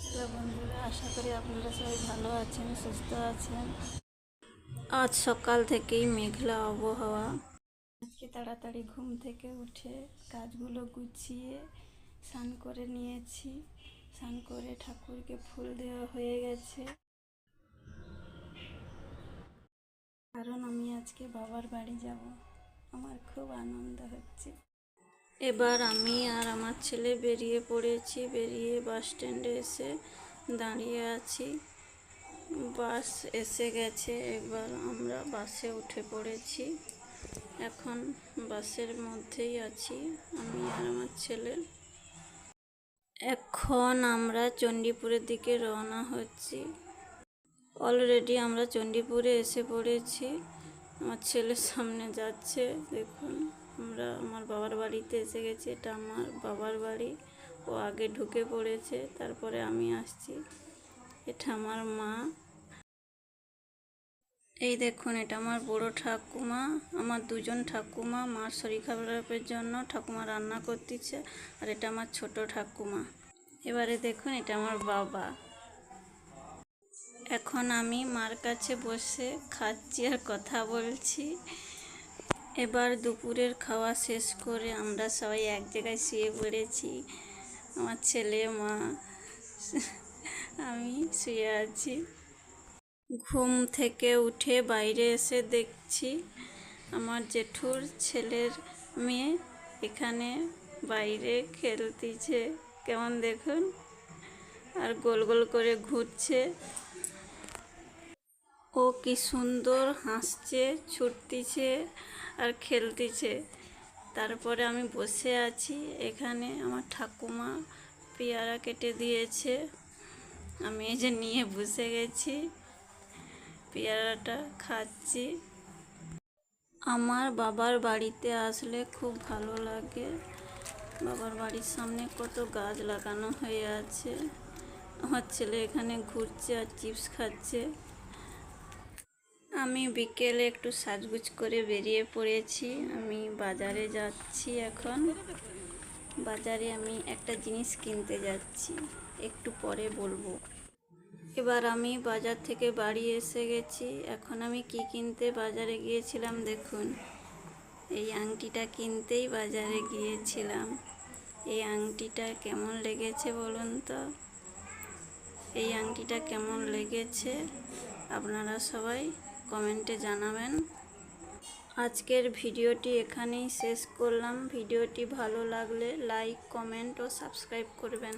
Hello বন্ধুরা, আশা করি আপনারা সবাই ভালো আছেন, সুস্থ আছেন। আজ সকাল থেকেই মেঘলা আবহাওয়া। আজকে তাড়াতাড়ি ঘুম থেকে উঠে কাজগুলো গুছিয়ে স্নান করে নিয়েছি। স্নান করে ঠাকুরকে ফুল দেওয়া হয়ে গেছে, কারণ আমি আজকে বাবার বাড়ি যাব। আমার খুব আনন্দ হচ্ছে। এবার আমি আর আমার ছেলে বেরিয়ে পড়েছি। বেরিয়ে বাস স্ট্যান্ডে এসে দাঁড়িয়ে আছি। বাস এসে গেছে, এবার আমরা বাসে উঠে পড়েছি। এখন বাসের মধ্যেই আছি আমি আর আমার ছেলে। এখন আমরা চণ্ডীপুরের দিকে রওনা হচ্ছি। অলরেডি আমরা চণ্ডীপুরে এসে পড়েছি। আমার ছেলের সামনে যাচ্ছে, দেখুন। আমরা আমার বাবার বাড়িতে এসে গেছি। এটা আমার বাবার বাড়ি। ও আগে ঢুকে পড়েছে, তারপরে আমি আসছি। এটা আমার মা। এই দেখুন, এটা আমার বড় ঠাকুমা। আমার দুজন ঠাকুমা। মার শরীর খারাপের জন্য ঠাকুমা রান্না করতেছে। আর এটা আমার ছোট ঠাকুমা। এবারে দেখুন, এটা আমার বাবা। এখন আমি মার কাছে বসে খাচ্ছি আর কথা বলছি। এবার দুপুরের খাওয়া শেষ করে আমরা সবাই এক জায়গায় শুয়ে পড়েছি। আমার ছেলে, মা, আমি শুয়ে আছি। ঘুম থেকে উঠে বাইরে এসে দেখছি আমার জেঠুর ছেলের মেয়ে এখানে বাইরে খেলতেছে, কেমন দেখুন, আর গোল গোল করে ঘুরছে। ও কি সুন্দর হাসছে, ছুটতিছে আর খেলতেছে। তারপরে আমি বসে আছি এখানে। আমার ঠাকুমা পেয়ারা কেটে দিয়েছে, আমি এই যে নিয়ে বসে গেছি, পেয়ারাটা খাচ্ছি। আমার বাবার বাড়িতে আসলে খুব ভালো লাগে। বাবার বাড়ির সামনে কত গাছ লাগানো হয়ে আছে। আমার ছেলে এখানে ঘুরছে আর চিপস খাচ্ছে। আমি বিকেলে একটু সাজগুজ করে বেরিয়ে পড়েছি। আমি বাজারে যাচ্ছি এখন। বাজারে আমি একটা জিনিস কিনতে যাচ্ছি, একটু পরে বলবো। এবার আমি বাজার থেকে বাড়ি এসে গেছি। এখন আমি কি কিনতে বাজারে গিয়েছিলাম দেখুন। এই আংটিটা কিনতেই বাজারে গিয়েছিলাম। এই আংটিটা কেমন লেগেছে বলুন তো? এই আংটিটা কেমন লেগেছে আপনারা সবাই কমেন্টে জানাবেন। আজকের ভিডিওটি এখানেই শেষ করলাম। ভিডিওটি ভালো লাগলে লাইক, কমেন্ট ও সাবস্ক্রাইব করবেন।